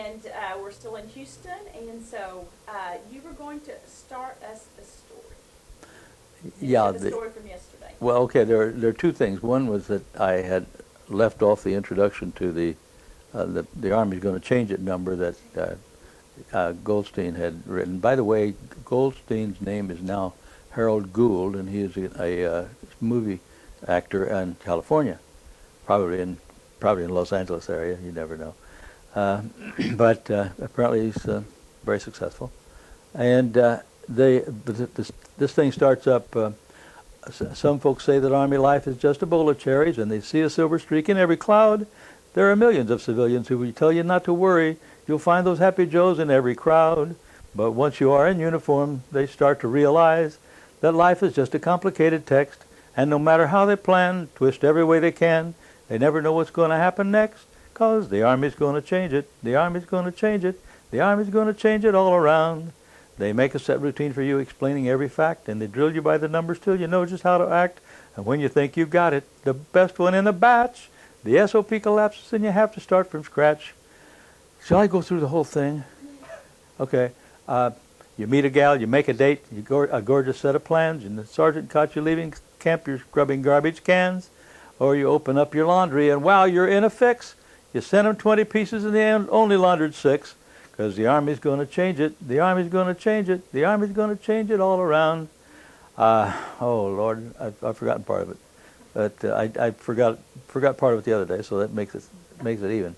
and we're still in Houston, and so you were going to start us a story. Yeah. The story from yesterday. Well, okay, there are two things. One was that I had left off the introduction to the Army's going to change it number that Goldstein had written. By the way, Goldstein's name is now Harold Gould, and he is a movie actor in California, probably in Los Angeles area. You never know, but apparently he's very successful. And this thing starts up. Some folks say that Army life is just a bowl of cherries, and they see a silver streak in every cloud. There are millions of civilians who will tell you not to worry. You'll find those happy Joes in every crowd. But once you are in uniform, they start to realize that life is just a complicated text, and no matter how they plan, twist every way they can, they never know what's going to happen next, 'cause the Army's going to change it, the Army's going to change it, the Army's going to change it all around. They make a set routine for you explaining every fact, and they drill you by the numbers till you know just how to act. And when you think you've got it, the best one in the batch, the SOP collapses and you have to start from scratch. Shall I go through the whole thing? Okay. You meet a gal, you make a date, you go a gorgeous set of plans, and the sergeant caught you leaving camp, you're scrubbing garbage cans, or you open up your laundry, and wow, you're in a fix. You sent them 20 pieces and they only laundered 6. Because the Army's going to change it, the Army's going to change it, the Army's going to change it all around. Oh Lord, I've forgotten part of it, but I forgot part of it the other day, so that makes it even.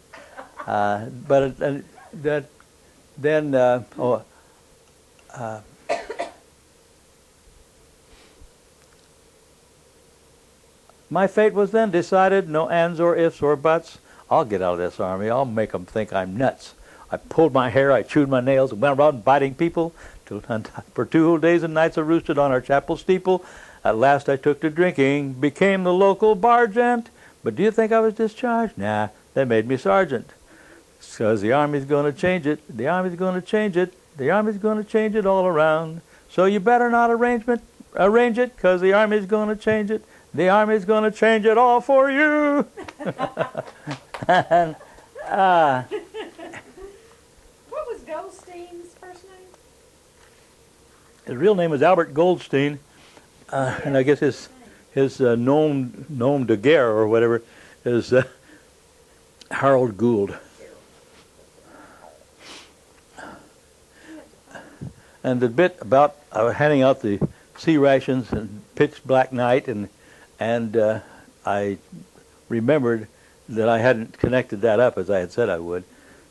My fate was then decided, no ands or ifs or buts. I'll get out of this Army. I'll make them think I'm nuts. I pulled my hair, I chewed my nails, and went around biting people. For 2 whole days and nights I roosted on our chapel steeple. At last I took to drinking, became the local bar gent. But do you think I was discharged? Nah, they made me sergeant. 'Cause the Army's going to change it, the Army's going to change it, the Army's going to change it all around. So you better not arrange it, 'cause the Army's going to change it, the Army's going to change it all for you. And, Goldstein's first name? his real name is Albert Goldstein, and I guess his nom de guerre or whatever is Harold Gould. And the bit about handing out the sea rations and pitch black night, and I remembered that I hadn't connected that up as I had said I would,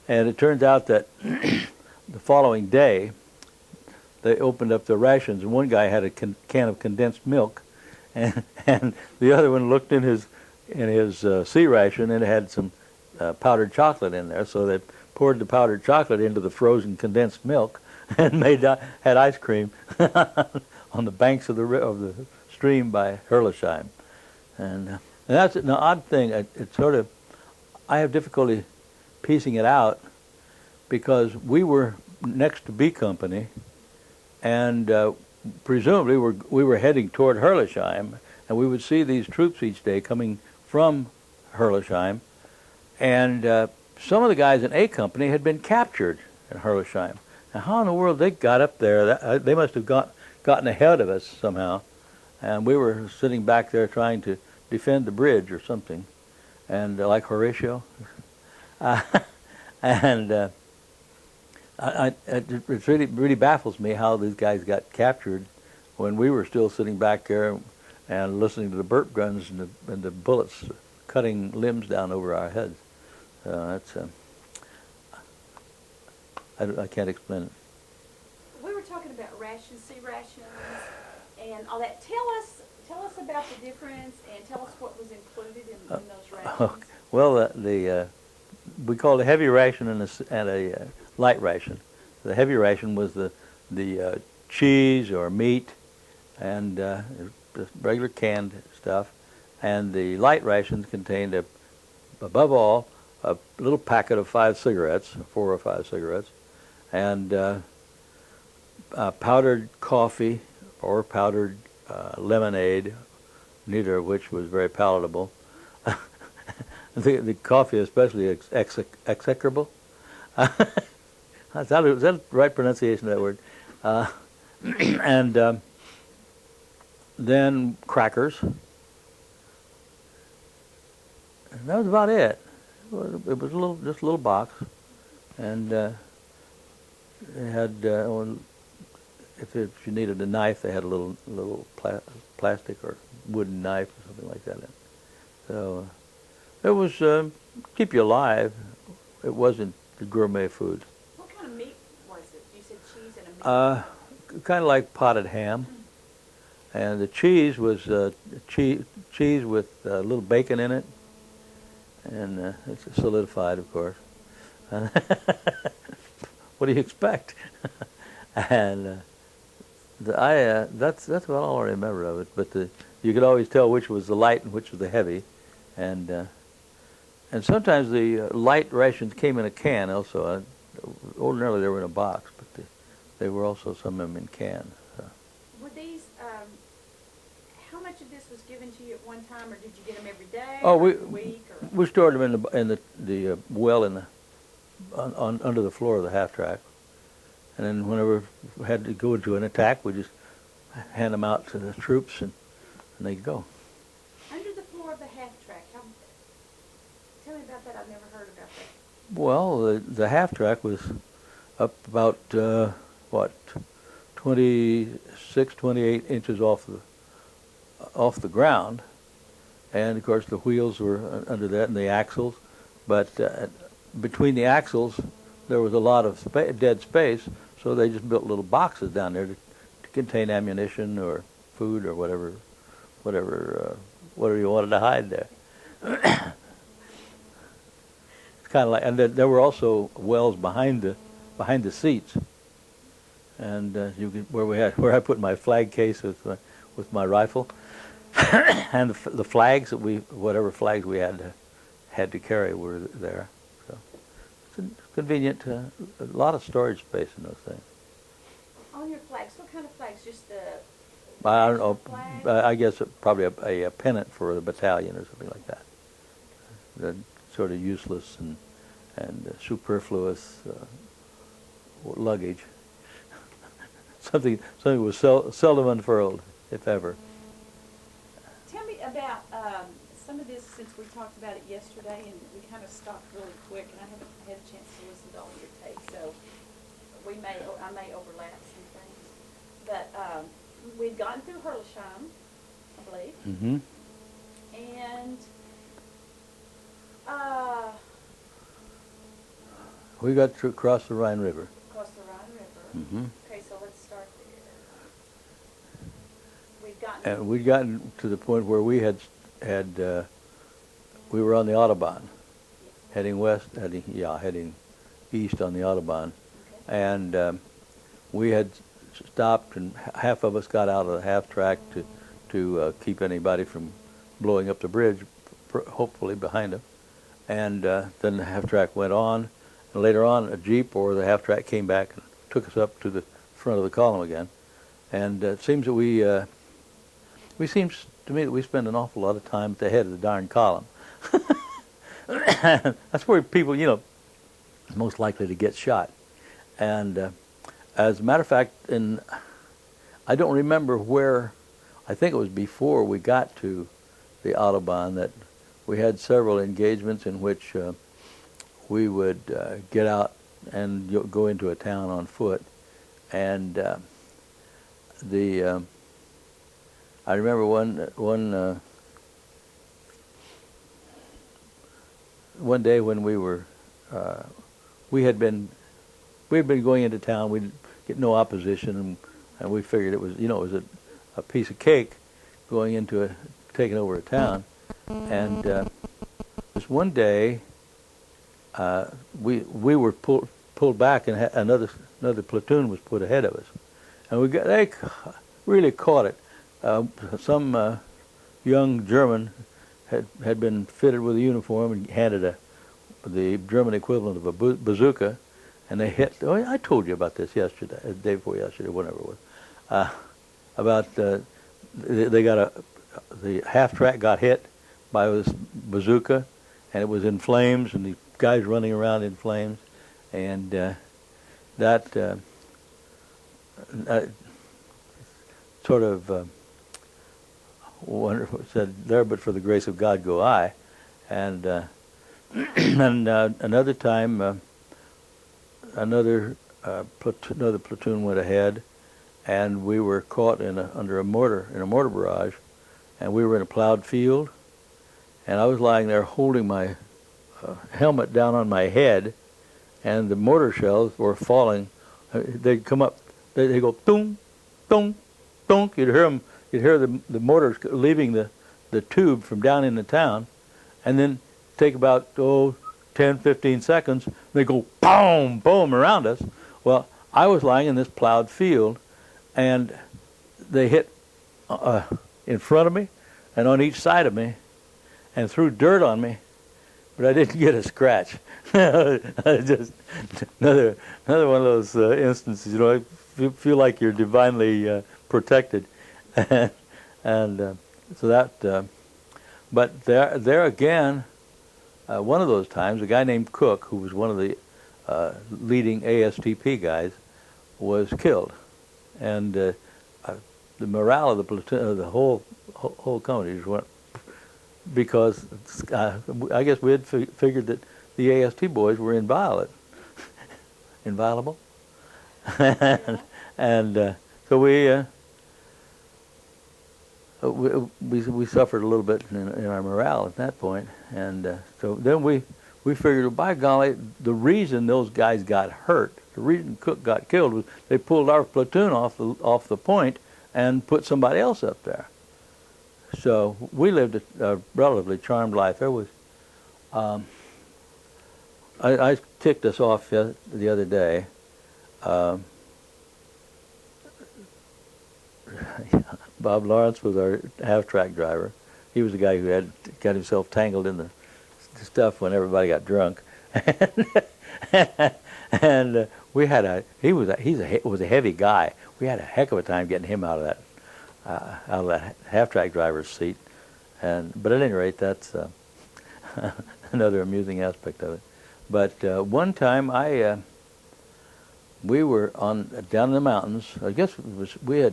and it turns out that the following day they opened up the rations, and one guy had a can of condensed milk, and the other one looked in his sea ration and it had some powdered chocolate in there, so they poured the powdered chocolate into the frozen condensed milk and had ice cream on the banks of the stream by Herlesheim, and that's an odd thing. It's sort of, I have difficulty piecing it out because we were next to B Company, and presumably we were heading toward Herlesheim, and we would see these troops each day coming from Herlesheim, and some of the guys in A Company had been captured in Herlesheim. Now, how in the world they got up there? They must have gotten ahead of us somehow, and we were sitting back there trying to defend the bridge or something, and like Horatio, and it really baffles me how these guys got captured when we were still sitting back there and listening to the burp guns and the bullets cutting limbs down over our heads. That's I can't explain it. We were talking about rations, sea rations, and all that. Tell us about the difference, and tell us what was included in those rations. Well, we called a heavy ration and a light ration. The heavy ration was the cheese or meat and regular canned stuff, and the light rations contained above all a little packet of 5 cigarettes, 4 or 5 cigarettes, and powdered coffee or powdered lemonade, neither of which was very palatable. The coffee especially execrable. Is that the right pronunciation of that word? And then crackers. And that was about it. It was just a little box, and it had. If you needed a knife, they had a little plastic or wooden knife or something like that. So it was keep you alive. It wasn't the gourmet food. What kind of meat was it? You said cheese and a meat. Kind of like potted ham, and the cheese was cheese with a little bacon in it, and it's solidified, of course. What do you expect? And that's about all I remember of it. But you could always tell which was the light and which was the heavy, and sometimes the light rations came in a can also. Ordinarily they were in a box, but they were also some of them in cans. So. Were these? How much of this was given to you at one time, or did you get them every day? Oh, or every week? Or? We stored them in the well under the floor of the half track, and then whenever we had to go into an attack, we just hand them out to the troops, and they'd go. Under the floor of the half track. Tell me about that. I've never heard about that. Well, the half track was up about 26, 28 inches off the ground, and of course the wheels were under that and the axles, but between the axles there was a lot of dead space, so they just built little boxes down there to contain ammunition or food or whatever you wanted to hide there. It's kind of like, and there were also wells behind the seats, and where I put my flag case with my rifle, and the flags whatever flags we had to carry were there. So it's convenient. A lot of storage space in those things. On your flags, what kind of flags? Just the I don't know. flag? I guess probably a pennant for the battalion or something like that. The sort of useless and superfluous luggage. something was seldom unfurled, if ever. Tell me about some of this, since we talked about it yesterday, and we kind of stopped really quick, and I haven't had a chance to listen to all your tapes, so I may overlap some things. But we'd gotten through Herlesham, I believe, Mm-hmm. and We got to cross the Rhine River. across the Rhine River. Mm-hmm. Okay, so let's start there. And we'd gotten to the point where we had we were on the Autobahn, heading east on the Autobahn, Okay. and we had stopped, and half of us got out of the half track to keep anybody from blowing up the bridge, hopefully behind them, and then the half track went on, and later on a jeep or the half track came back and took us up to the front of the column again, and it seems that seems to me that we spend an awful lot of time at the head of the darn column. That's where people, are most likely to get shot. And as a matter of fact, I don't remember where, I think it was before we got to the Autobahn that we had several engagements in which we would get out and go into a town on foot. And I remember one day when we had been going into town. We'd get no opposition, and we figured it was a piece of cake going into taking over a town. And this one day we were pulled back, and another platoon was put ahead of us, and they really caught it. Some young German had been fitted with a uniform and handed the German equivalent of a bazooka, and they hit. Oh, I told you about this yesterday, the day before yesterday, whatever it was. About the half track got hit by this bazooka, and it was in flames, and the guys running around in flames, and that sort of said, "There, but for the grace of God, go I," and and another time, another platoon went ahead, and we were caught under a mortar barrage, and we were in a plowed field, and I was lying there holding my helmet down on my head, and the mortar shells were falling. They'd come up, they go dong, dong, dong. You'd hear them. You'd hear the mortars leaving the tube from down in the town, and then take about 10, 15 seconds. They go boom, boom around us. Well, I was lying in this plowed field, and they hit in front of me and on each side of me, and threw dirt on me, but I didn't get a scratch. Just another one of those instances. You know, you feel like you're divinely protected, and so that. But there again, one of those times, a guy named Cook, who was one of the leading ASTP guys, was killed, and the morale of the platoon, the whole company just went, because I guess we had figured that the AST boys were inviolate, inviolable, and so we suffered a little bit in our morale at that point, and so then we figured, well, by golly, the reason those guys got hurt, the reason Cook got killed, was they pulled our platoon off the point and put somebody else up there. So we lived a relatively charmed life. There was, I ticked us off the other day. Bob Lawrence was our half-track driver. He was the guy who had got himself tangled in the stuff when everybody got drunk, and we had he was a heavy guy. We had a heck of a time getting him out of that half-track driver's seat, but at any rate, that's another amusing aspect of it. But one time we were down in the mountains. I guess we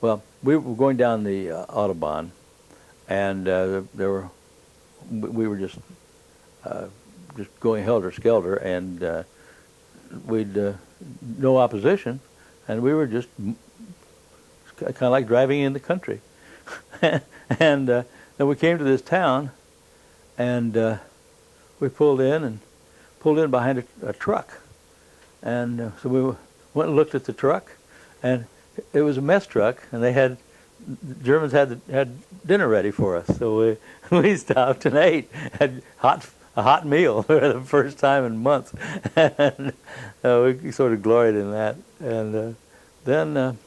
were going down the Autobahn, and we were just going helter-skelter, and we'd no opposition, and we were just kind of like driving in the country. And then we came to this town, and we pulled in behind a truck, and so we went and looked at the truck, and it was a mess truck, and the Germans had dinner ready for us. So we stopped and ate, had a hot meal for the first time in months, and we sort of gloried in that. And then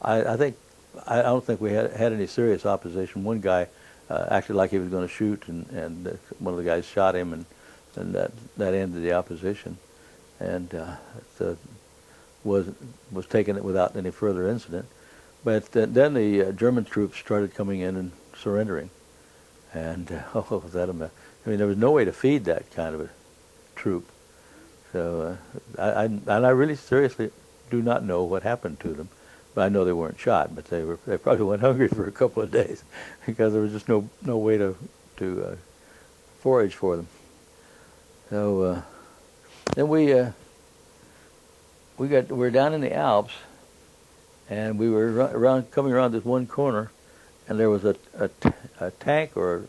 I don't think we had any serious opposition. One guy acted like he was going to shoot, and one of the guys shot him, and that ended the opposition, and was taken without any further incident. But then the German troops started coming in and surrendering, and was that a mess? I mean, there was no way to feed that kind of a troop. So I really seriously do not know what happened to them. But I know they weren't shot, but they probably went hungry for a couple of days because there was just no way to forage for them. So then we were down in the Alps, and we were coming around this one corner, and there was a tank or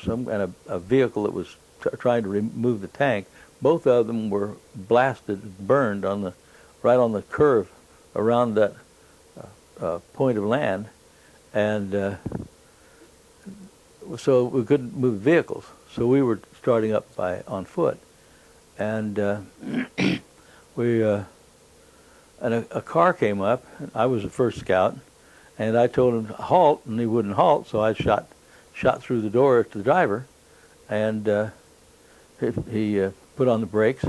some kind of a vehicle that was trying to remove the tank. Both of them were blasted, burned right on the curve around that point of land, and so we couldn't move vehicles. So we were starting up on foot, and and a car came up. I was the first scout, and I told him to halt, and he wouldn't halt. So I shot through the door to the driver, and he put on the brakes,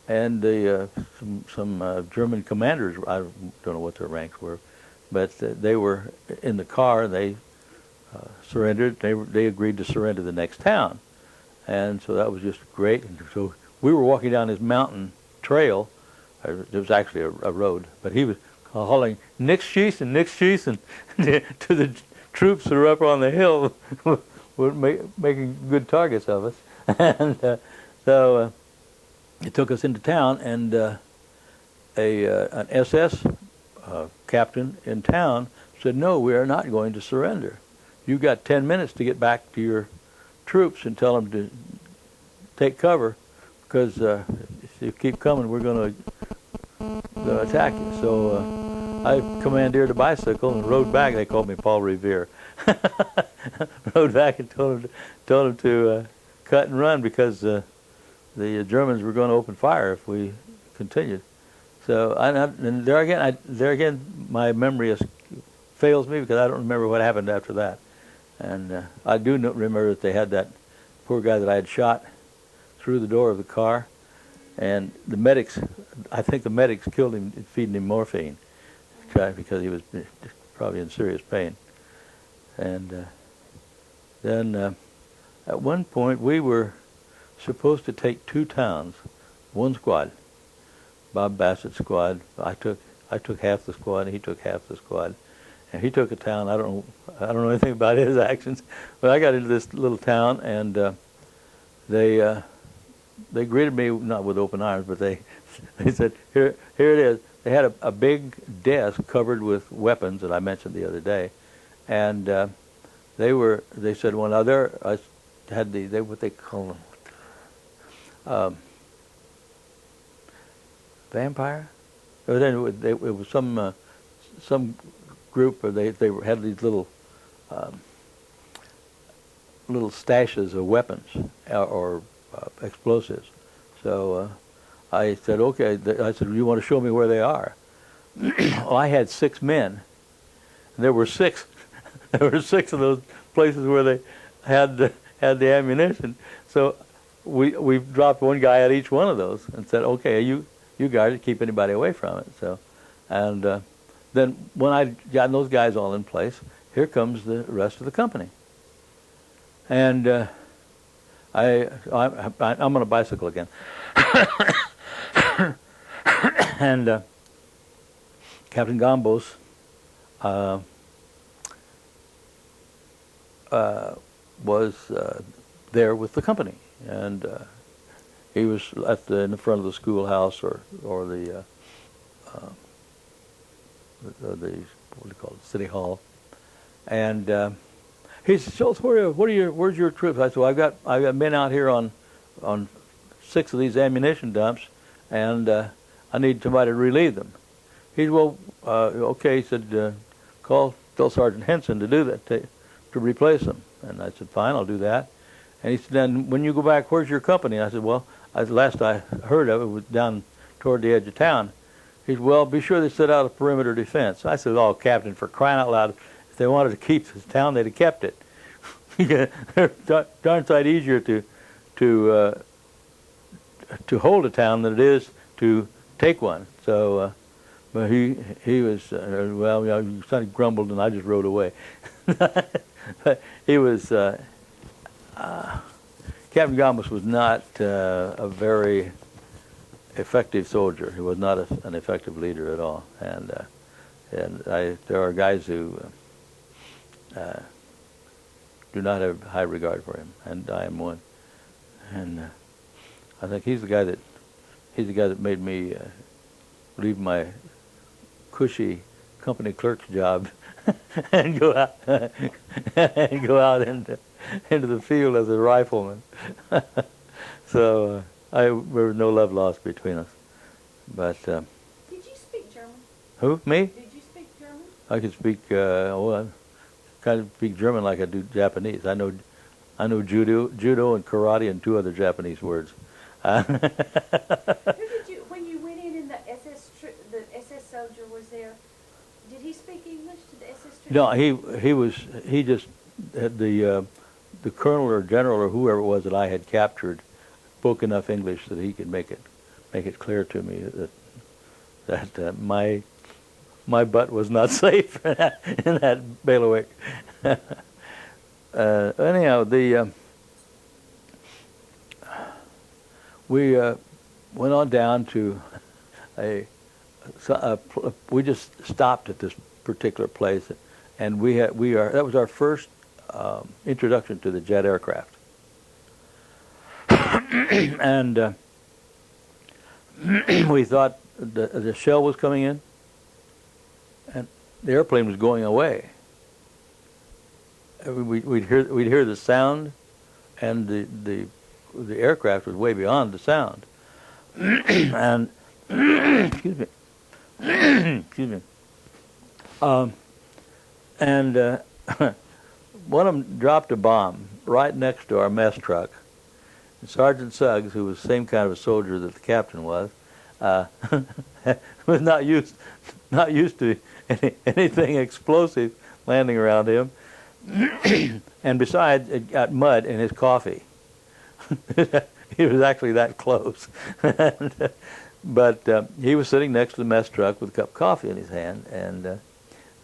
and some German commanders, I don't know what their ranks were, but they were in the car, and they surrendered. They agreed to surrender the next town, and so that was just great. And so we were walking down this mountain trail. It was actually a road, but he was calling "Nick schießen, Nick schießen" to the troops that were up on the hill, were making good targets of us. And so it took us into town, and an SS captain in town said, "No, we are not going to surrender. You've got 10 minutes to get back to your troops and tell them to take cover, because if you keep coming, we're going to attack you." So I commandeered a bicycle and rode back. They called me Paul Revere. Rode back and told him to cut and run, because the Germans were going to open fire if we continued. So and there again, my memory fails me, because I don't remember what happened after that. And I do remember that they had that poor guy that I had shot through the door of the car, and the medics, I think the medics killed him feeding him morphine, because he was probably in serious pain. And then at one point we were supposed to take 2 towns, one squad. Bob Bassett's squad. I took half the squad, and he took half the squad. And he took a town. I don't know anything about his actions, but I got into this little town, and they greeted me not with open arms, but they said, here it is. They had a big desk covered with weapons that I mentioned the other day, and they said, well, now I had what they call them, vampire. It was some group where they had these little stashes of weapons or explosives. So I said, okay. I said, you want to show me where they are? Well, I had 6 men, and there were 6. There were 6 of those places where they had the ammunition. So we dropped one guy at each one of those and said, okay, you guys keep anybody away from it. So, and then when I got those guys all in place, here comes the rest of the company. And I'm on a bicycle again. And Captain Gambos was there with the company, and he was in the front of the schoolhouse or the what do you call it, City Hall, and he said, "Shultz, where's your troops?" I said, "Well, I've got men out here on 6 of these ammunition dumps, and I need somebody to relieve them." He said, "Well, okay." He said, "Tell Sergeant Henson to do that, to replace them." And I said, "Fine, I'll do that." And he said, "Then when you go back, where's your company?" And I said, "Well, last I heard of it was down toward the edge of town." He said, "Well, be sure they set out a perimeter defense." I said, "Oh, Captain, for crying out loud, if they wanted to keep this town, they'd have kept it." They're darn sight easier to hold a town than it is to take one. So, but he was well, he kind of grumbled, and I just rode away. But he was Captain Gambos was not a very effective soldier. He was not an effective leader at all, and there are guys who do not have high regard for him, and I am one. And I think he's the guy that made me leave my cushy company clerk's job and go out into the field as a rifleman. So there was no love lost between us. But did you speak German? Who? Me? Did you speak German? I can speak. I kind of speak German like I do Japanese. I know judo and karate and 2 other Japanese words. Who did you, when you went in the SS soldier was there, did he speak English to the SS trooper? No, he just had the colonel or general or whoever it was that I had captured spoke enough English that he could make it clear to me that my butt was not safe in that bailiwick. Anyhow, we went on down to we just stopped at this particular place, and that was our first introduction to the jet aircraft. And we thought the shell was coming in, and the airplane was going away. We'd hear the sound, and the aircraft was way beyond the sound. And excuse me, excuse me. And one of them dropped a bomb right next to our mess truck. And Sergeant Suggs, who was the same kind of a soldier that the captain was not used to anything explosive landing around him. And besides, it got mud in his coffee. He was actually that close. But he was sitting next to the mess truck with a cup of coffee in his hand, and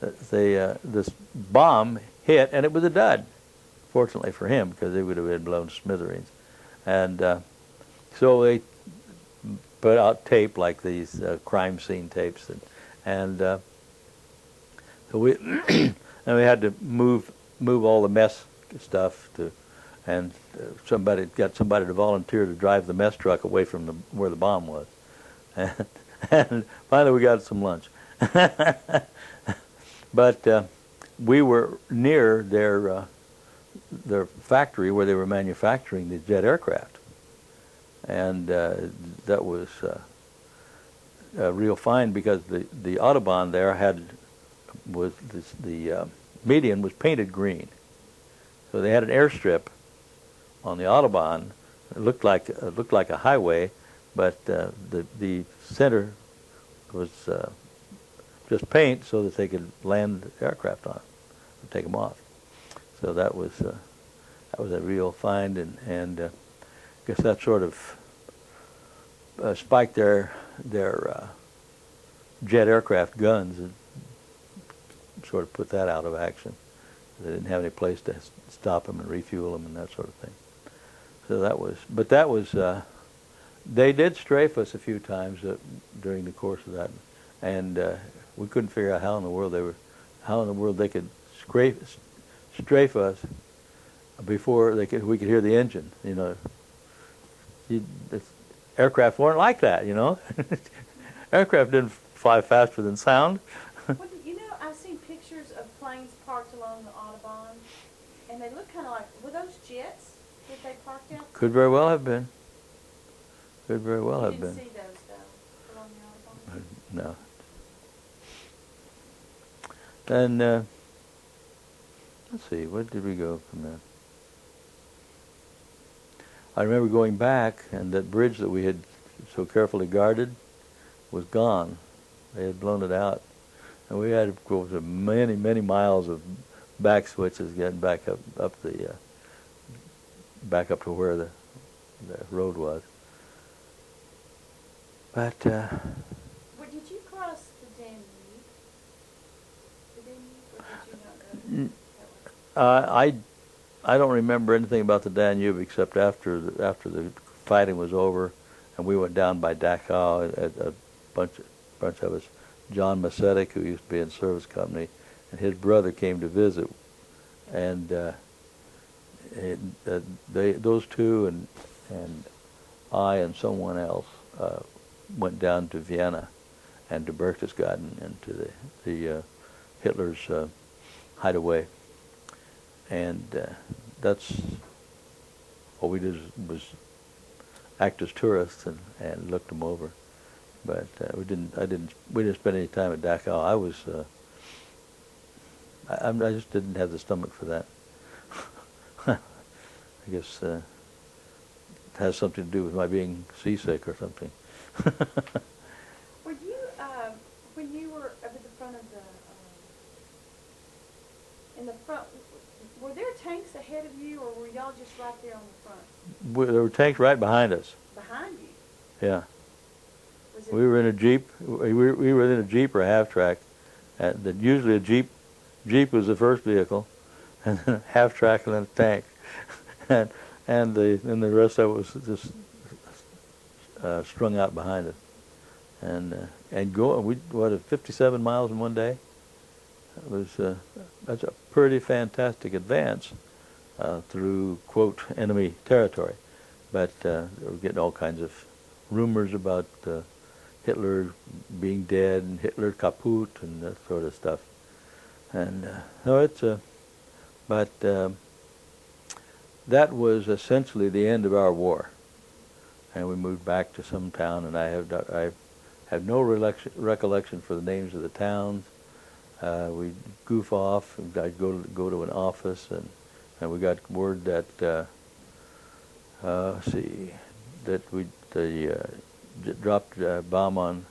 this bomb hit, and it was a dud, fortunately for him, because it would have been blown to smithereens. And so they put out tape like these crime scene tapes, and so we and we had to move all the mess stuff and somebody to volunteer to drive the mess truck away from where the bomb was, and finally we got some lunch. But we were near their factory where they were manufacturing the jet aircraft, and that was a real find, because the Autobahn there the median was painted green, so they had an airstrip on the Autobahn. It looked like a highway, but the center was just paint so that they could land the aircraft on and take them off. So that was a real find, and I guess that sort of spiked their jet aircraft guns and sort of put that out of action. They didn't have any place to stop them and refuel them and that sort of thing. So that was, they did strafe us a few times during the course of that, and we couldn't figure out how in the world they could strafe us before we could hear the engine. You know, aircraft weren't like that. You know, aircraft didn't fly faster than sound. Well, you know, I've seen pictures of planes parked along the Autobahn, and they look kind of like, were those jets that they parked out? Could very well have been. Could very well have been. You didn't see those, though, along the Autobahn? No. Then, let's see, where did we go from there? I remember going back, and that bridge that we had so carefully guarded was gone. They had blown it out. And we had to go to many, many miles of back switches getting back up to where the road was. But Did you cross the Danube? Or did you not go? I don't remember anything about the Danube except after the fighting was over, and we went down by Dachau. A bunch of us. John Macetic, who used to be in service company, and his brother came to visit, and those two and I and someone else went down to Vienna and to Berchtesgaden and to the Hitler's hideaway, and that's what we did was act as tourists and looked them over. But we didn't spend any time at Dachau. I just didn't have the stomach for that. I guess it has something to do with my being seasick or something. Were you, when you were up at the front of in the front, were there tanks ahead of you, or were y'all just right there on the front? There were tanks right behind us. Behind you? Yeah. We were in a Jeep. We were in a Jeep or a half-track. Usually a Jeep was the first vehicle, and then a half-track and then a tank, and the rest of it was just strung out behind us, and go. We 57 miles in one day. It was that's a pretty fantastic advance through quote enemy territory, but they were getting all kinds of rumors about Hitler being dead and Hitler kaput and that sort of stuff, and no, it's but that was essentially the end of our war, and we moved back to some town, and I have no recollection for the names of the towns. We'd goof off, and I'd go to an office, and we got word that let's see, that we dropped a bomb on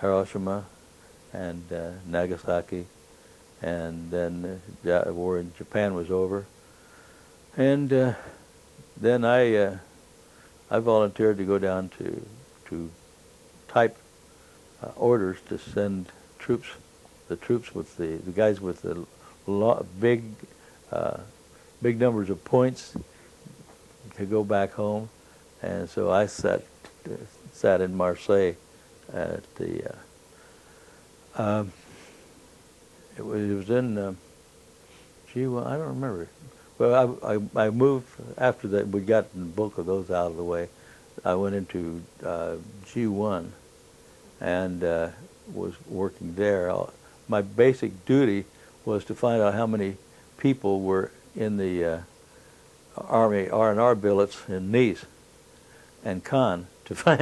Hiroshima and Nagasaki, and then the war in Japan was over, and then I volunteered to go down to type orders to send troops, the troops with the guys with the big numbers of points to go back home, and so I sat in Marseille at the it was in gee, well, I don't remember. Well, I moved after that. We got the bulk of those out of the way. I went into G1 and was working there. My basic duty was to find out how many people were in the Army R&R billets in Nice and Cannes to find.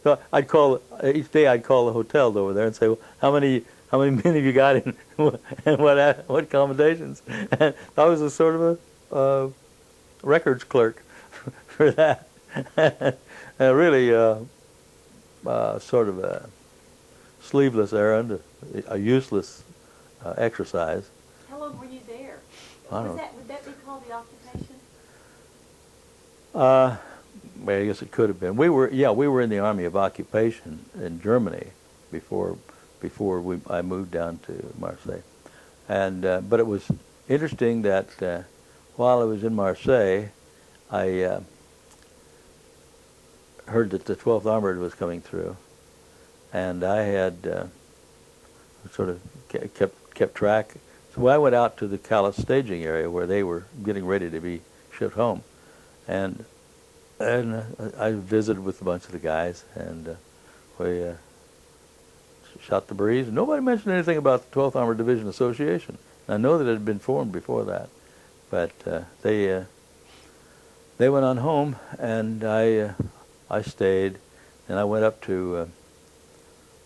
So I'd call each day. I'd call the hotels over there and say, well, how many men have you got in, and what accommodations? And I was a sort of a records clerk for that. Really sort of a sleeveless errand, a useless exercise. How long were you there? I don't know. Would that be called the occupation? Well, I guess it could have been. We were in the Army of Occupation in Germany before I moved down to Marseille, and but it was interesting that while I was in Marseille, I heard that the 12th Armored was coming through, and I had sort of kept track. So I went out to the Calais staging area where they were getting ready to be shipped home, and I visited with a bunch of the guys, and we shot the breeze. Nobody mentioned anything about the 12th Armored Division Association. I know that it had been formed before that, but they went on home, and I stayed, and I went up to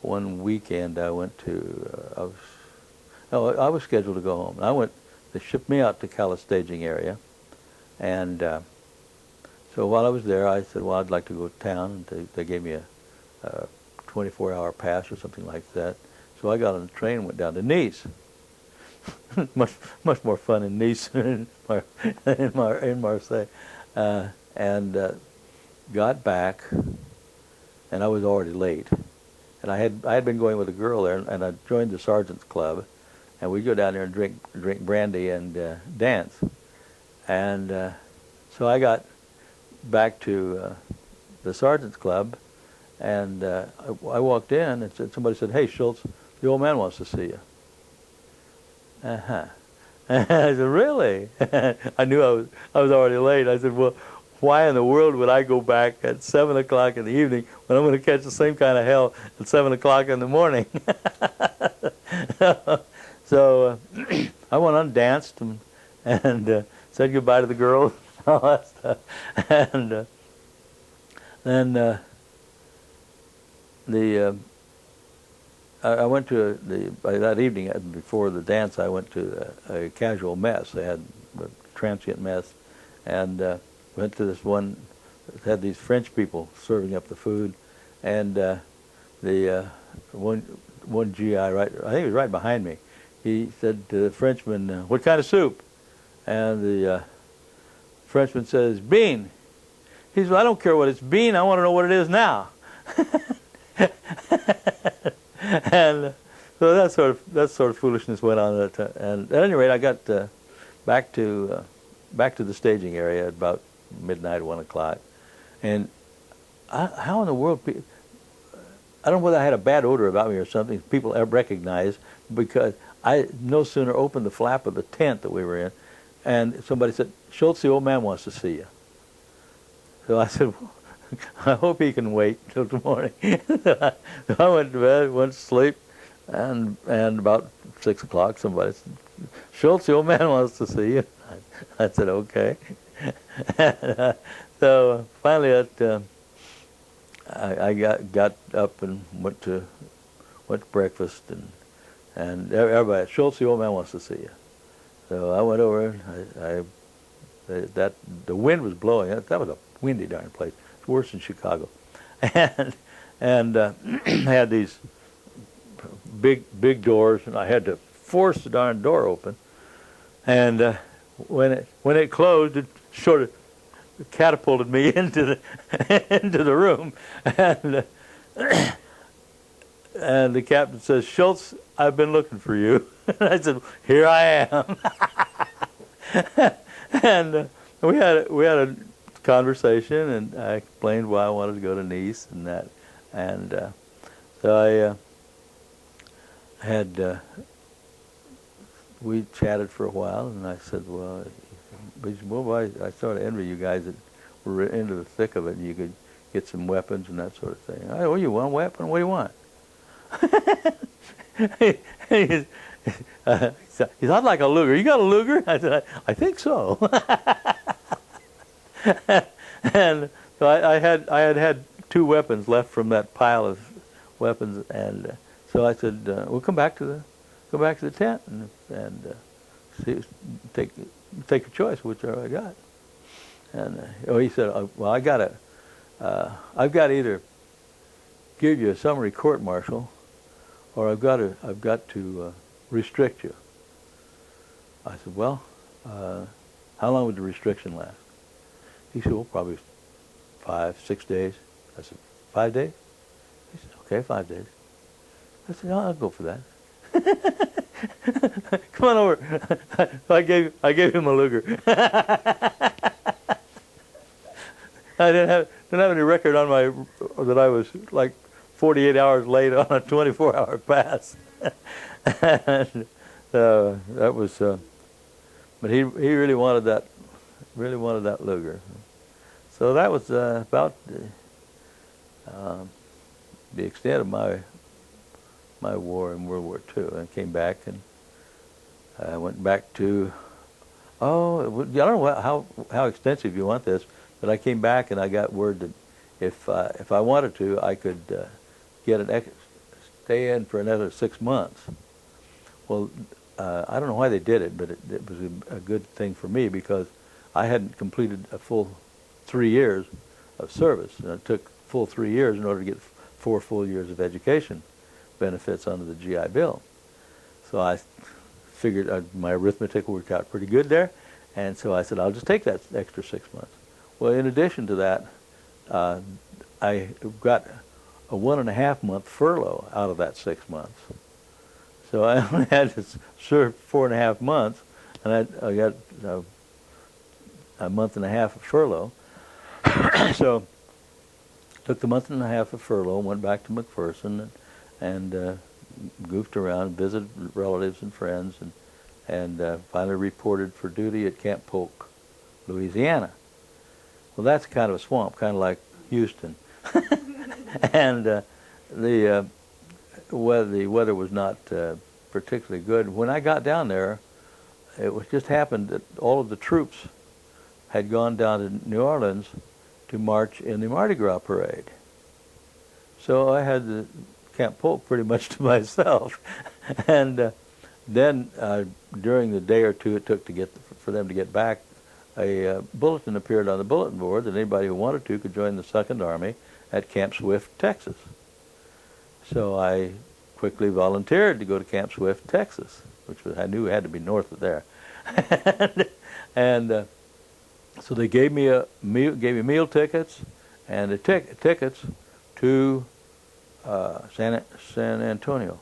one weekend. I went to I was scheduled to go home. They shipped me out to Calais staging area, and so while I was there, I said, well, I'd like to go to town, and they gave me a 24-hour pass or something like that. So I got on the train and went down to Nice. much more fun in Nice than in Marseille, and got back, and I was already late. And I had been going with a girl there, and I joined the sergeant's club, and we'd go down there and drink brandy and dance. And so I got back to the sergeant's club, and I walked in, and somebody said, "Hey, Shultz, the old man wants to see you." I said, "Really?" I knew I was already late. I said, "Well, why in the world would I go back at 7 o'clock in the evening when I'm going to catch the same kind of hell at 7 o'clock in the morning?" So I went on, danced, and said goodbye to the girls, and all that stuff. And then I went to by that evening, before the dance, I went to a casual mess. They had a transient mess, and went to this one that had these French people serving up the food, and the one GI, I think he was right behind me, he said to the Frenchman, "What kind of soup?" And the Frenchman says, "Bean." He says, "Well, I don't care what it's bean, I want to know what it is now." And so that sort of foolishness went on at that time. And at any rate, I got back to the staging area at about midnight, 1 o'clock, And how in the world? I don't know whether I had a bad odor about me or something people ever recognized, because I no sooner opened the flap of the tent that we were in, and somebody said, "Shultz, the old man wants to see you." So I said, well, I hope he can wait till the morning. So I went to bed, went to sleep, and about 6 o'clock somebody said, "Shultz, the old man wants to see you." I said, "Okay." So finally I got up and went to breakfast, and everybody, "Shultz, the old man wants to see you." So I went over. The wind was blowing. That was a windy darn place. It's worse than Chicago, and had these big doors, and I had to force the darn door open. And when it closed, it sort of catapulted me into the room, and the captain says, "Shultz, I've been looking for you." And I said, "Here I am." And we had a conversation, and I explained why I wanted to go to Nice and that, and so I had we chatted for a while, and I said, "Well, I sort of envy you guys that were into the thick of it, and you could get some weapons and that sort of thing." "Oh, you want a weapon? What do you want?" He said, "I'd like a Luger." "You got a Luger?" I said, I think so." And so I had 2 weapons left from that pile of weapons, and so I said, "We'll come back to the tent and see, take your choice, whichever I got." And he said, "Well, I've got to either give you a summary court-martial, or I've got to restrict you." I said, "Well, how long would the restriction last?" He said, "Well, probably 5-6 days." I said, "5 days?" He said, "Okay, 5 days." I said, "I'll go for that." "Come on over." I gave him a Luger. I didn't have any record on that I was like 48 hours late on a 24-hour pass. And that was, but he really wanted that Luger. So that was about the extent of my war in World War II. I came back, and I went back to, I don't know how extensive you want this, but I came back and I got word that if I wanted to, I could stay in for another 6 months. Well, I don't know why they did it, but it was a good thing for me, because I hadn't completed a full 3 years of service, and it took full 3 years in order to get 4 full years of education benefits under the GI Bill. So I figured my arithmetic worked out pretty good there, and so I said, "I'll just take that extra 6 months." Well, in addition to that, I got a 1.5 month furlough out of that 6 months. So I only had to serve 4.5 months, and I got a month and a half of furlough. So took the month and a half of furlough, went back to McPherson, and goofed around, visited relatives and friends, and finally reported for duty at Camp Polk, Louisiana. Well, that's kind of a swamp, kind of like Houston. And the weather was not particularly good. When I got down there, it was just happened that all of the troops had gone down to New Orleans to march in the Mardi Gras parade. So I had the Camp Polk pretty much to myself. And then during the day or two it took for them to get back, a bulletin appeared on the bulletin board that anybody who wanted to could join the Second Army at Camp Swift, Texas. So I quickly volunteered to go to Camp Swift, Texas, which I knew had to be north of there. And so they gave me meal tickets and the tickets to San Antonio.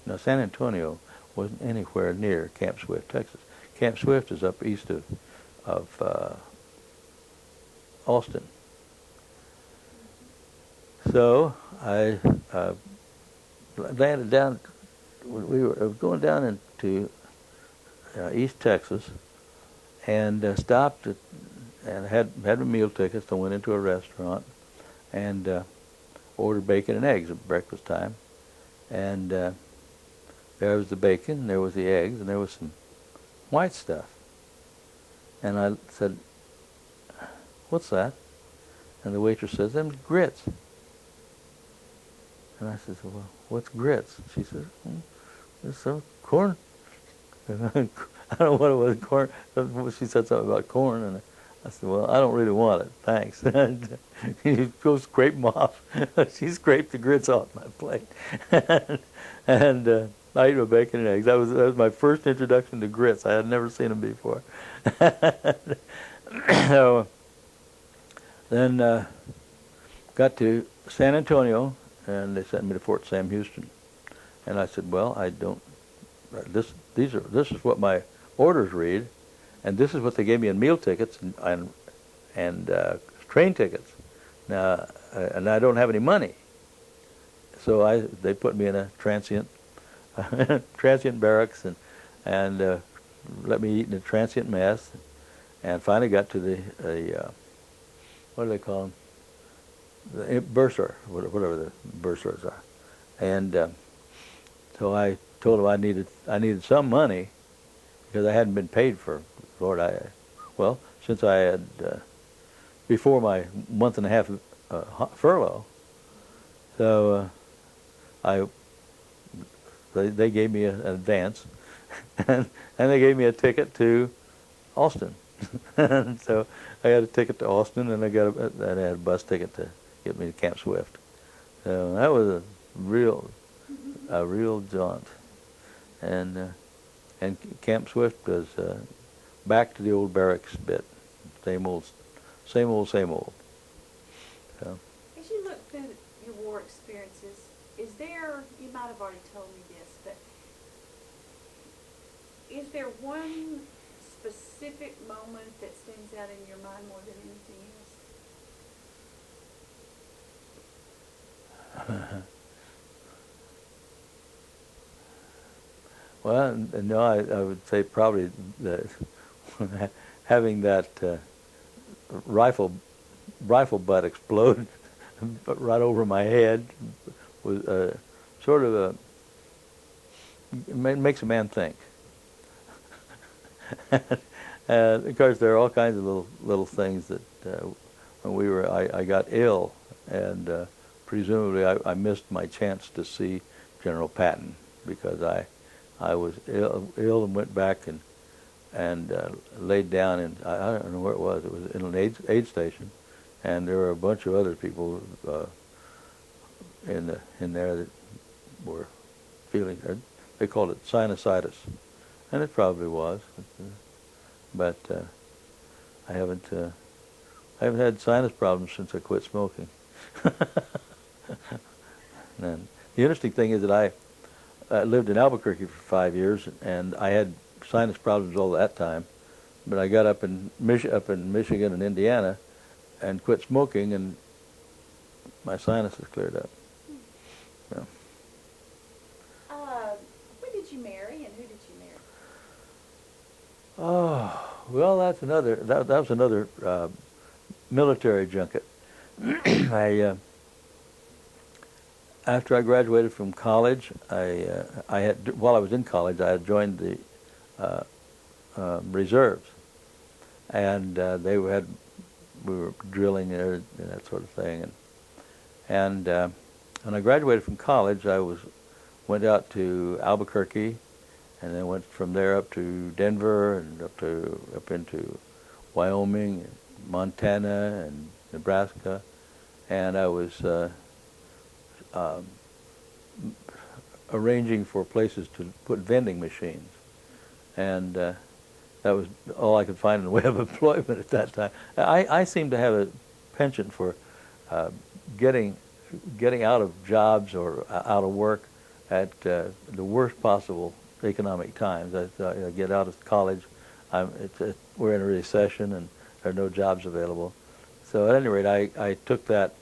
Now, San Antonio wasn't anywhere near Camp Swift, Texas. Camp Swift is up east of Austin. So I landed down. We were going down into East Texas, and stopped at, and had my meal tickets. I went into a restaurant and ordered bacon and eggs at breakfast time, and there was the bacon, there was the eggs, and there was some white stuff. And I said, "What's that?" And the waitress says, "Them's grits." And I said, "Well, what's grits?" She says, "It's some corn." I don't know what it was, corn. She said something about corn, and I said, "Well, I don't really want it, thanks." And you go scrape them off. She scraped the grits off my plate, and I ate my bacon and eggs. That was my first introduction to grits. I had never seen them before. So then got to San Antonio, and they sent me to Fort Sam Houston. And I said, "Well, I don't. This is what my orders read, and this is what they gave me in meal tickets and train tickets. Now, and I don't have any money." So they put me in a transient barracks and let me eat in a transient mess, and finally got to the what do they call them? The bursar, whatever the bursars are, and so I told him I needed some money because I hadn't been paid for, Lord, since I had before my month and a half furlough. So they gave me an advance, and they gave me a ticket to Austin. And so I had a ticket to Austin, and I had a bus ticket to get me to Camp Swift. So that was a real jaunt, and Camp Swift was back to the old barracks bit, same old. So. As you look through your war experiences, is there, you might have already told me this, but is there one specific moment that stands out in your mind more than anything else? Well, no, I would say probably that having that rifle butt explode right over my head was sort of it makes a man think. And of course, there are all kinds of little things that when I got ill, and presumably I missed my chance to see General Patton because I was ill and went back and laid down in, I don't know where it was. It was in an aid station, and there were a bunch of other people in there that were feeling. They called it sinusitis, and it probably was. But I haven't had sinus problems since I quit smoking. And the interesting thing is that I lived in Albuquerque for 5 years, and I had sinus problems all that time. But I got up in Michigan and Indiana, and quit smoking, and my sinuses cleared up. Yeah. When did you marry, and who did you marry? Oh, well, that's another. That was another military junket. After I graduated from college, while I was in college, I had joined the reserves, and we were drilling there and that sort of thing, and when I graduated from college, went out to Albuquerque, and then went from there up to Denver and up into Wyoming, and Montana, and Nebraska, and I was arranging for places to put vending machines, and that was all I could find in the way of employment at that time. I seemed to have a penchant for getting out of jobs or out of work at the worst possible economic times. I get out of college, we're in a recession and there are no jobs available. So at any rate, I took that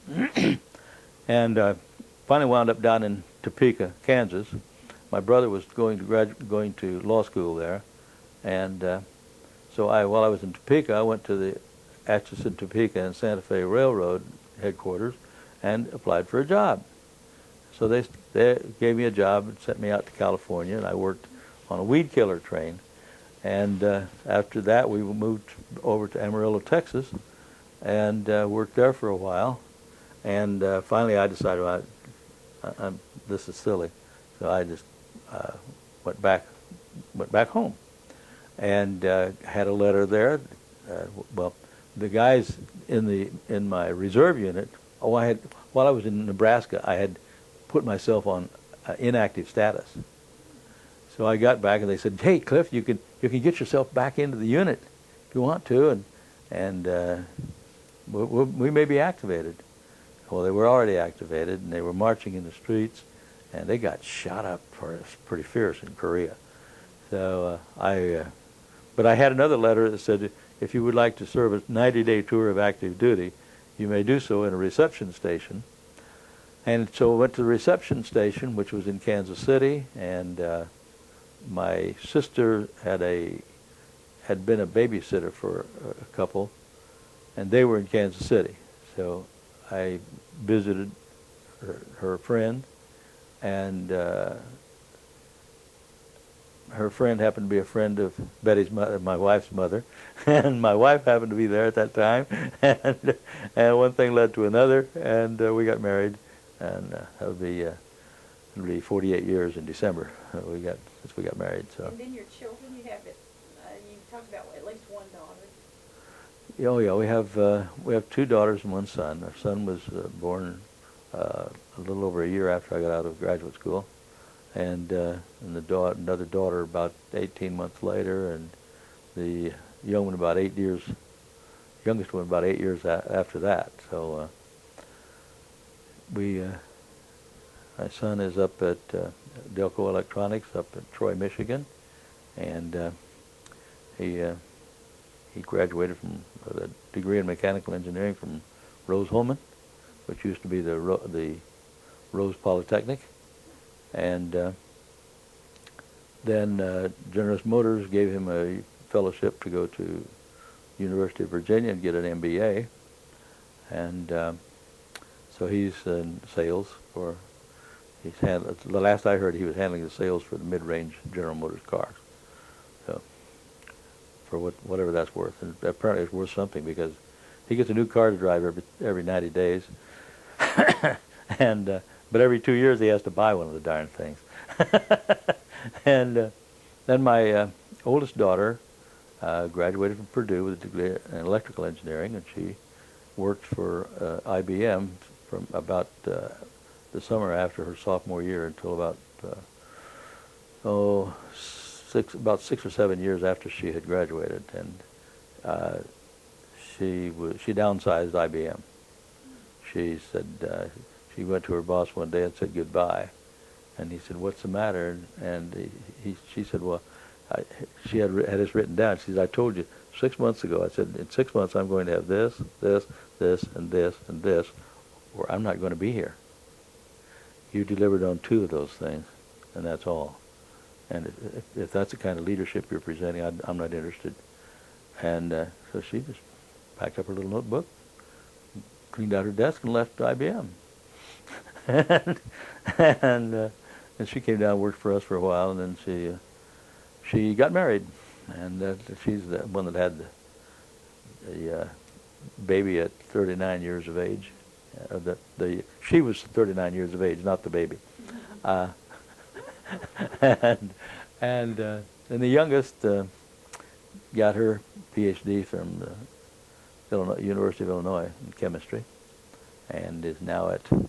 And finally wound up down in Topeka, Kansas. My brother was going to law school there, and so while I was in Topeka, I went to the Atchison, Topeka, and Santa Fe Railroad headquarters and applied for a job. So they gave me a job and sent me out to California, and I worked on a weed killer train. And after that, we moved over to Amarillo, Texas, and worked there for a while. And finally, I decided, well, this is silly, so I just went back home, and had a letter there. Well, the guys in my reserve unit. While I was in Nebraska, I had put myself on inactive status. So I got back, and they said, "Hey, Cliff, you can get yourself back into the unit if you want to, and we may be activated." Well, they were already activated, and they were marching in the streets, and they got shot up pretty fierce in Korea. So but I had another letter that said, if you would like to serve a 90-day tour of active duty, you may do so in a reception station. And so I went to the reception station, which was in Kansas City, and my sister had been a babysitter for a couple, and they were in Kansas City. So I visited her friend, and her friend happened to be a friend of Betty's mother, my wife's mother, and my wife happened to be there at that time, and one thing led to another, and we got married, and that would be it'll be 48 years in December since we got married. So. And then your children, you talked about at least one daughter. Oh yeah, we have two daughters and one son. Our son was born a little over a year after I got out of graduate school, and another daughter about 18 months later, and the youngest one about 8 years after that. So my son is up at Delco Electronics up in Troy, Michigan, and he graduated from a degree in mechanical engineering from Rose-Hulman, which used to be the Rose Polytechnic. And then Generous Motors gave him a fellowship to go to University of Virginia and get an MBA. And so he's in sales the last I heard, he was handling the sales for the mid-range General Motors cars. So for whatever that's worth. And apparently it's worth something, because he gets a new car to drive every 90 days. And but every 2 years he has to buy one of the darn things. And then my oldest daughter graduated from Purdue with a degree in electrical engineering, and she worked for IBM from about the summer after her sophomore year until about 6 or 7 years after she had graduated, and she downsized IBM. She said she went to her boss one day and said goodbye, and he said, "What's the matter?" And she said, "Well, she had this written down." She said, "I told you 6 months ago. I said in 6 months I'm going to have this, this, this, and this, and this, or I'm not going to be here. You delivered on 2 of those things, and that's all. And if that's the kind of leadership you're presenting, I'm not interested." And so she just packed up her little notebook, cleaned out her desk, and left IBM. and she came down and worked for us for a while, and then she got married, and she's the one that had the baby at 39 years of age. She was 39 years of age, not the baby. And the youngest got her PhD from the University of Illinois in chemistry, and is now at the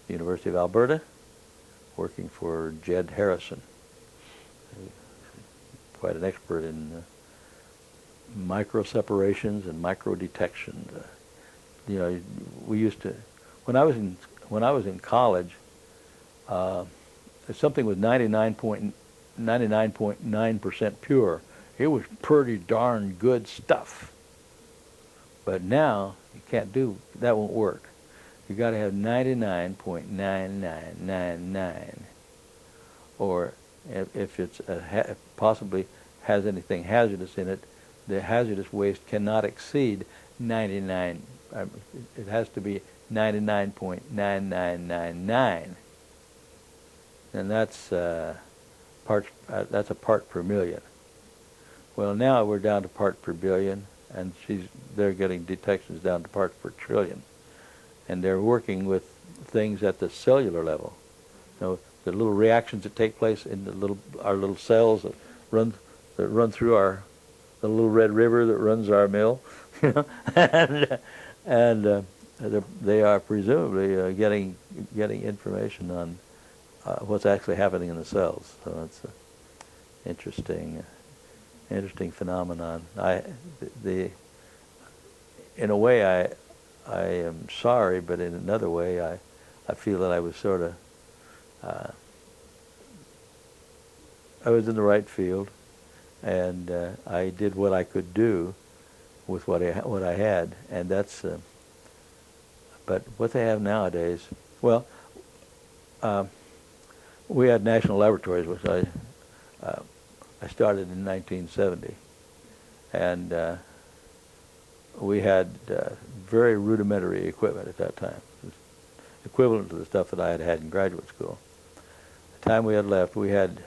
University of Alberta, working for Jed Harrison, quite an expert in micro separations and micro detection. We used to, when I was in college, if something was 99.9% pure, it was pretty darn good stuff. But now you can't do that. Won't work. you got to have 99.9999, or if it's possibly has anything hazardous in it, the hazardous waste cannot exceed 99. It has to be 99.9999, and that's parts. That's a part per million. Well, now we're down to part per billion, and they're getting detections down to parts per trillion, and they're working with things at the cellular level. You know, the little reactions that take place in our little cells that run through the little red river that runs our mill, you know, and they are presumably getting information on what's actually happening in the cells. So it's an interesting phenomenon. In a way, I am sorry, but in another way, I feel that I was sort of I was in the right field, and I did what I could do with what I had, and that's. But what they have nowadays, well, we had national laboratories, which I started in 1970, and we had very rudimentary equipment at that time, equivalent to the stuff that I had had in graduate school. The time we had left, we had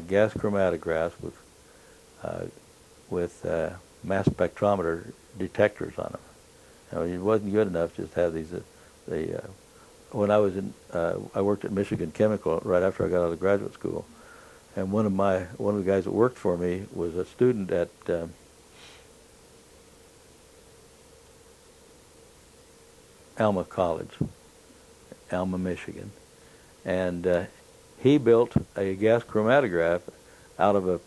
gas chromatographs with mass spectrometer detectors on them. You know, it wasn't good enough just to have these. When I was I worked at Michigan Chemical right after I got out of graduate school, and one of the guys that worked for me was a student at Alma College, Alma, Michigan, and he built a gas chromatograph out of a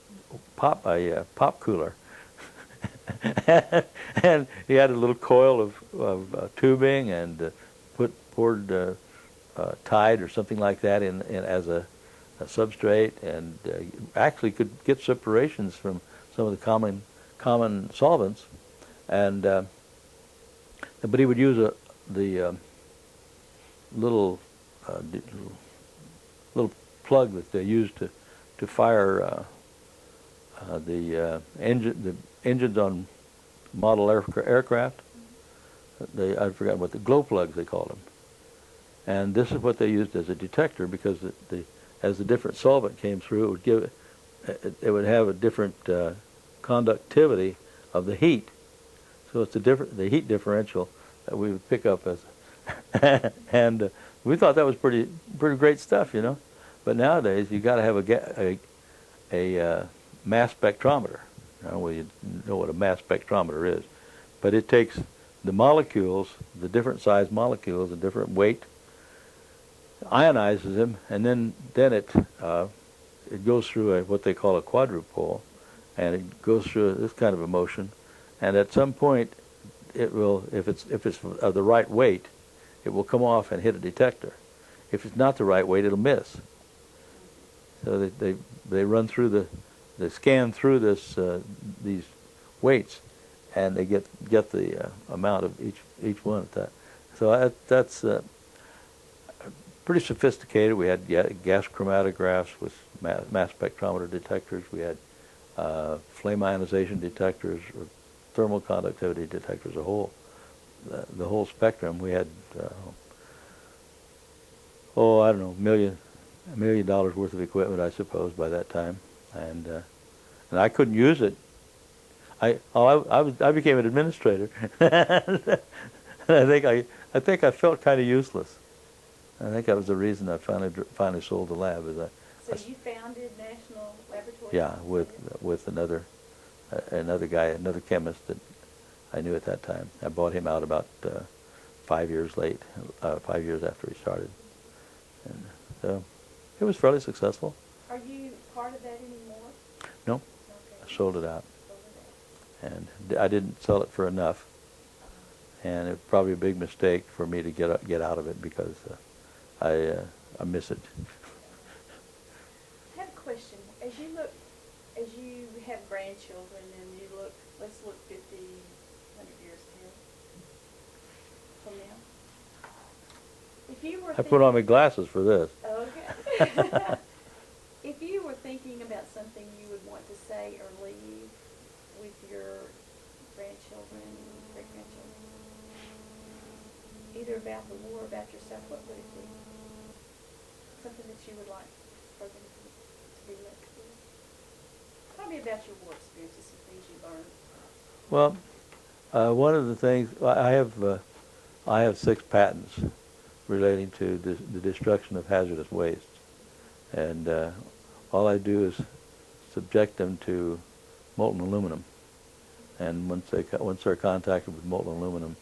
pop cooler. And he had a little coil of tubing and poured Tide or something like that in as a substrate, and actually could get separations from some of the common solvents, and but he would use the little plug that they used to fire the engines on model aircraft. I'd forgotten what the glow plugs they called them, and this is what they used as a detector, because as the different solvent came through, it would have a different conductivity of the heat. So it's the heat differential that we would pick up as, and we thought that was pretty great stuff, you know. But nowadays you got to have a mass spectrometer. Well, you know what a mass spectrometer is, but it takes the molecules, the different size molecules, the different weight, ionizes them, and then it goes through what they call a quadrupole, and it goes through this kind of a motion, and at some point it will, if it's of the right weight, it will come off and hit a detector. If it's not the right weight, it'll miss. So they run through they scan through these weights, and they get the amount of each one at that. So that's pretty sophisticated. We had gas chromatographs with mass spectrometer detectors. We had flame ionization detectors, or thermal conductivity detectors. The whole spectrum. We had I don't know, $1 million worth of equipment, I suppose, by that time, and I couldn't use it. I became an administrator. And I think I felt kind of useless. I think that was the reason I finally sold the lab. So you founded National Laboratory? Yeah, with another guy, another chemist that I knew at that time. I bought him out about 5 years late, 5 years after he started, and so it was fairly successful. Are you part of that anymore? No, Okay. I sold it out, and I didn't sell it for enough, and it was probably a big mistake for me to get out of it, because I miss it. I have a question. As you have grandchildren and you look, let's look 50, 100 years ahead from now. you were I put on my thinking, glasses for this. okay. If you were thinking about something you would want to say or leave with your grandchildren, great-grandchildren, either about the war or about yourself, what would it be? Something that you would like for them to be left with? Tell me about your war experiences, some things you learned. Well, one of the things I have 6 patents relating to the destruction of hazardous waste, and all I do is subject them to molten aluminum, and once they're contacted with molten aluminum,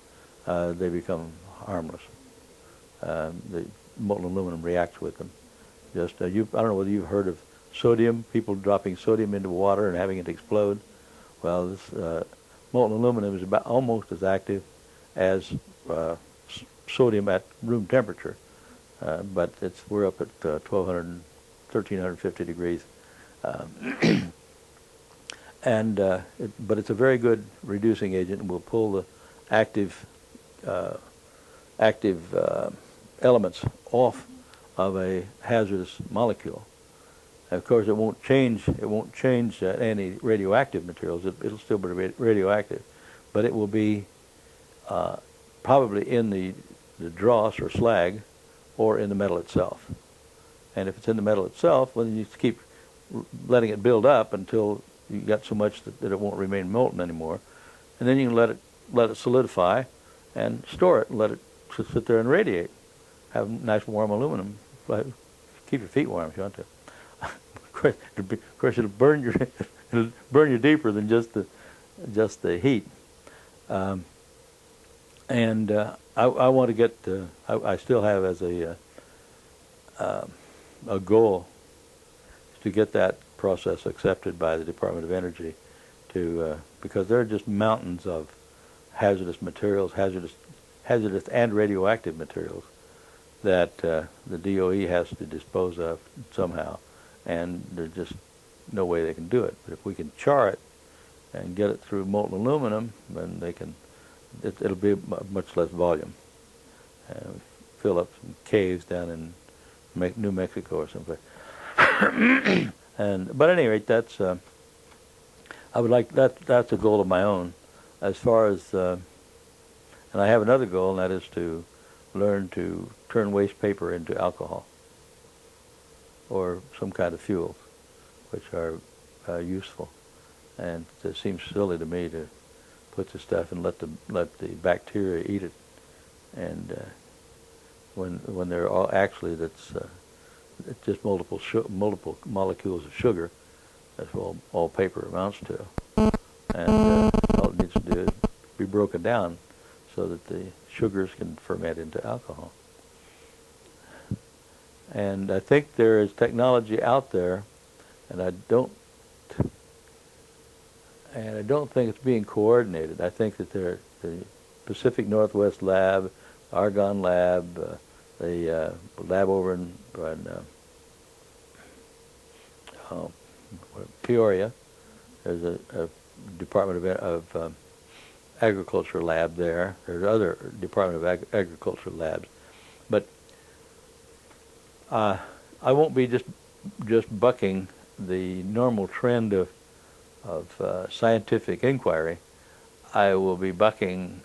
they become harmless. The molten aluminum reacts with them. I don't know whether you've heard of sodium, people dropping sodium into water and having it explode. Well, this molten aluminum is about almost as active as sodium at room temperature, but we're up at 1,200, 1,350 degrees, and but it's a very good reducing agent, and will pull the active elements off of a hazardous molecule. Of course, it won't change. It won't change any radioactive materials. It'll still be radioactive, but it will be probably in the dross or slag, or in the metal itself. And if it's in the metal itself, well, then you keep letting it build up until you got so much that it won't remain molten anymore, and then you can let it solidify, and store it, and let it sit there and radiate. Have nice warm aluminum. Keep your feet warm if you want to. Of course, it'll burn you deeper than just the heat. And I want to get. I still have as a goal to get that process accepted by the Department of Energy, because there are just mountains of hazardous materials, hazardous and radioactive materials that the DOE has to dispose of somehow, and there's just no way they can do it. But if we can char it and get it through molten aluminum, then they can. It'll be much less volume. Fill up some caves down in New Mexico or someplace. But at any rate, that's I would like that's a goal of my own. As far as and I have another goal, and that is to learn to turn waste paper into alcohol or some kind of fuels, which are useful. And it seems silly to me to put the stuff and let the bacteria eat it, and when they're all it's just multiple molecules of sugar. That's what all paper amounts to, and all it needs to do is be broken down so that the sugars can ferment into alcohol. And I think there is technology out there, and I don't think it's being coordinated. I think that the Pacific Northwest Lab, Argonne Lab, the lab over in Peoria, there's a Department of Agriculture lab there. There's other Department of Agriculture labs, but I won't be just bucking the normal trend of scientific inquiry. I will be bucking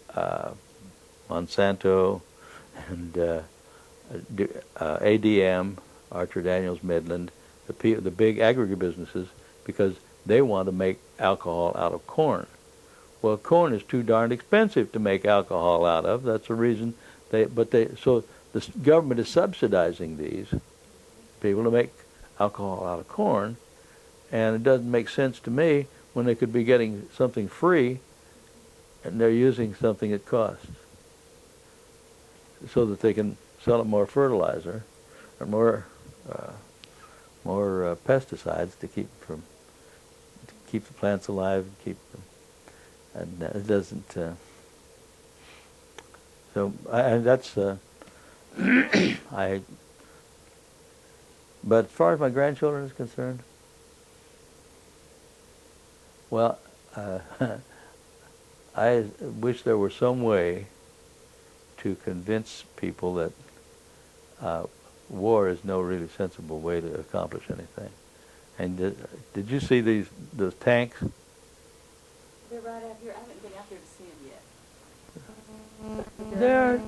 Monsanto and ADM, Archer Daniels Midland, the big agribusinesses, because they want to make alcohol out of corn. Well, corn is too darned expensive to make alcohol out of. That's the reason so the government is subsidizing these people to make alcohol out of corn, and it doesn't make sense to me when they could be getting something free and they're using something that costs, so that they can sell it more fertilizer or more pesticides to keep the plants alive, and it doesn't. That's But as far as my grandchildren is concerned, well, I wish there were some way to convince people that war is no really sensible way to accomplish anything. And did you see those tanks? They're right out here. I haven't been out there to see them yet. They're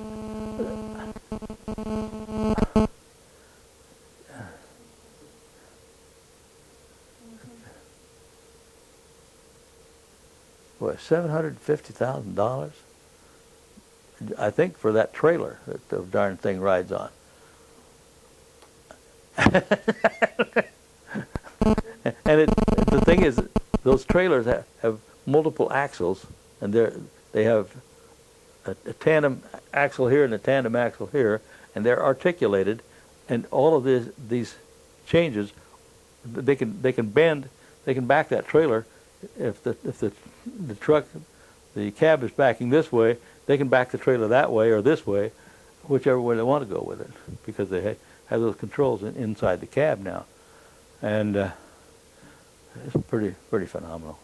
what, $750,000? I think for that trailer that the darn thing rides on. And the thing is, those trailers have multiple axles, and they have a tandem axle here and a tandem axle here, and they're articulated, and all of these changes, they can bend, they can back that trailer. If the truck, the cab is backing this way, they can back the trailer that way or this way, whichever way they want to go with it, because they have those controls inside the cab now, and it's pretty phenomenal.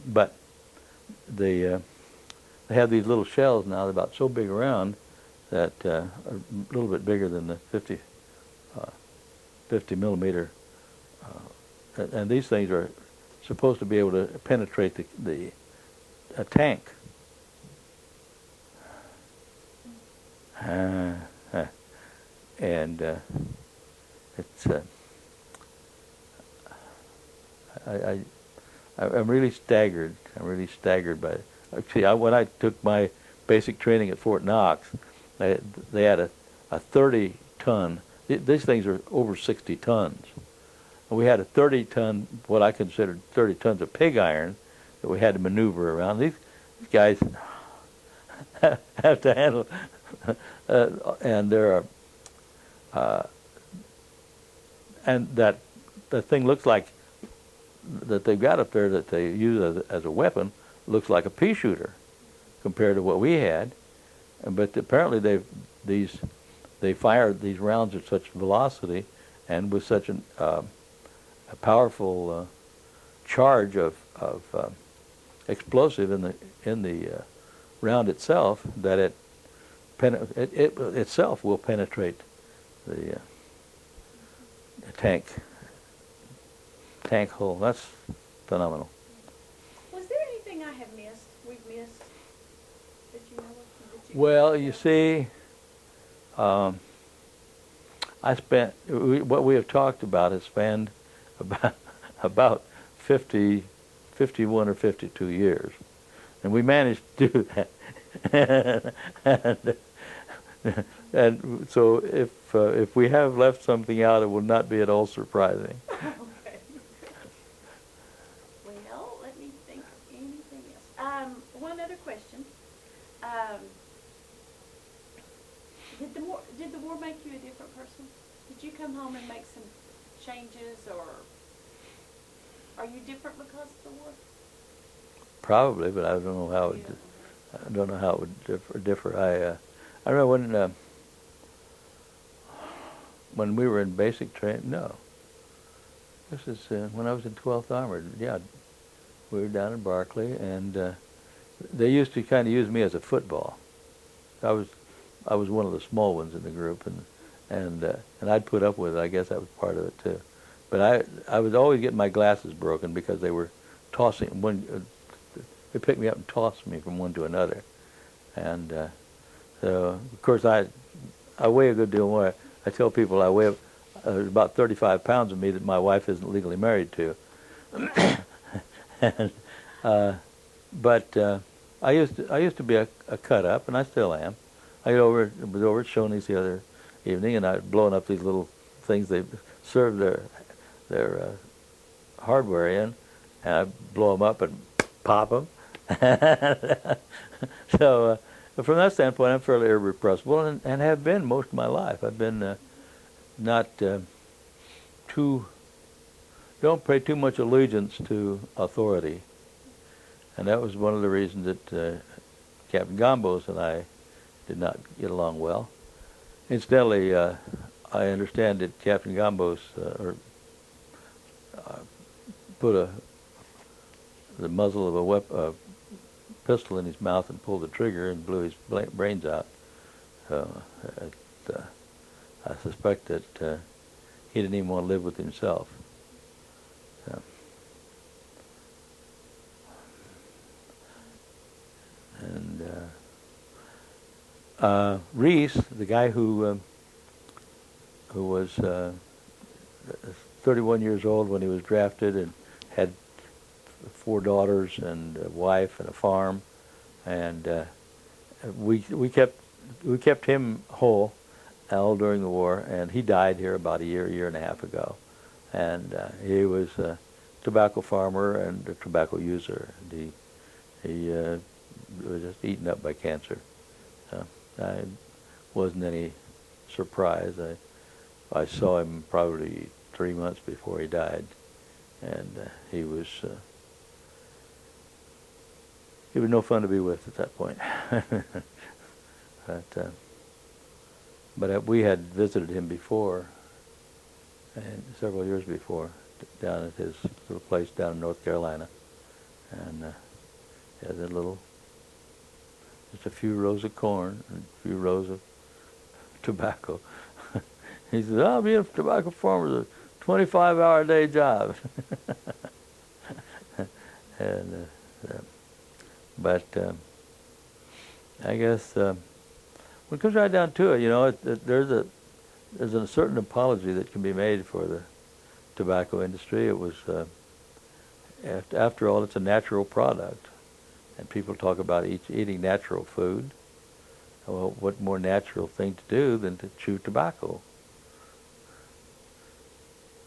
But they have these little shells now, they're about so big around that are a little bit bigger than the 50 millimeter, and these things are supposed to be able to penetrate a tank. And it's I'm really staggered. I'm really staggered by it. Actually, when I took my basic training at Fort Knox, they had a 30-ton. These things are over 60 tons. And we had a 30-ton, what I considered 30 tons of pig iron that we had to maneuver around. These guys have to handle, and there are, and that thing looks like, that they've got up there that they use as a weapon, looks like a pea shooter compared to what we had. But apparently they fired these rounds at such velocity and with such a powerful charge of explosive in the round itself that it itself will penetrate the tank hull. That's phenomenal. Was there anything I have missed? We've missed that you know of? Well, you see, what we have talked about has spanned about 51 or 52 years, and we managed to do that. and so if we have left something out, it will not be at all surprising. Okay. Well, let me think of anything else. One other question. Did the war make you a different person? Did you come home and make some changes, or are you different because of the war? Probably, but I don't know how it. I don't know how it would differ. I remember when we were in basic training. No, this is when I was in 12th Armored. Yeah, we were down in Barclay, and they used to kind of use me as a football. I was one of the small ones in the group, and I'd put up with it. I guess that was part of it too. But I was always getting my glasses broken because they were tossing one. They picked me up and tossed me from one to another, and so of course I weigh a good deal more. I tell people I weigh about 35 pounds of me that my wife isn't legally married to. And, but I used to be a cut up, and I still am. I was over at Shoney's the other evening, and I was blowing up these little things they serve their hardware in, and I blow them up and pop them. So from that standpoint, I'm fairly irrepressible, and have been most of my life. I've been not don't pay too much allegiance to authority, and that was one of the reasons that Captain Gambos and I did not get along well. Incidentally, I understand that Captain Gambos put the muzzle of a pistol in his mouth and pulled the trigger and blew his brains out. So I suspect that he didn't even want to live with himself. So. And Reese, the guy who was 31 years old when he was drafted and had 4 daughters and a wife and a farm, and we kept him whole all during the war, and he died here about a year and a half ago, and he was a tobacco farmer and a tobacco user. And he was just eaten up by cancer. So I wasn't any surprise. I saw him probably 3 months before he died, and he was no fun to be with at that point. But we had visited him before, and several years before, down at his little place down in North Carolina, and he had just a few rows of corn and a few rows of tobacco. He said, "I'll be a tobacco farmer. It's a 25-hour-a-day job." And but I guess when it comes right down to it, there's a certain apology that can be made for the tobacco industry. It was after all, it's a natural product, and people talk about eating natural food. Well, what more natural thing to do than to chew tobacco?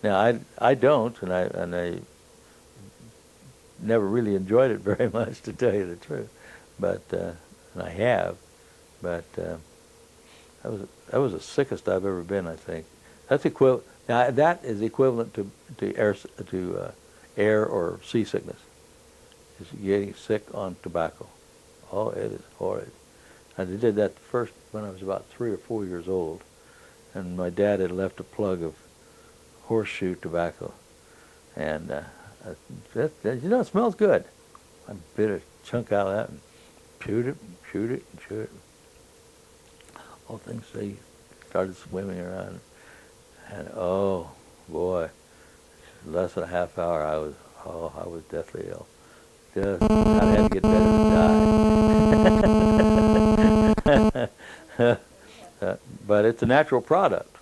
Now, I don't, and I never really enjoyed it very much, to tell you the truth. But and I have, but that was the sickest I've ever been. I think that's equivalent. Now that is equivalent to air or seasickness. Is getting sick on tobacco. Oh, it is horrid. I did that first when I was about 3 or 4 years old, and my dad had left a plug of horseshoe tobacco, and it smells good. I bit a chunk out of that and chewed it. All things they started swimming around, and oh boy, less than a half hour I was deathly ill. Just I had to get better to die. But it's a natural product.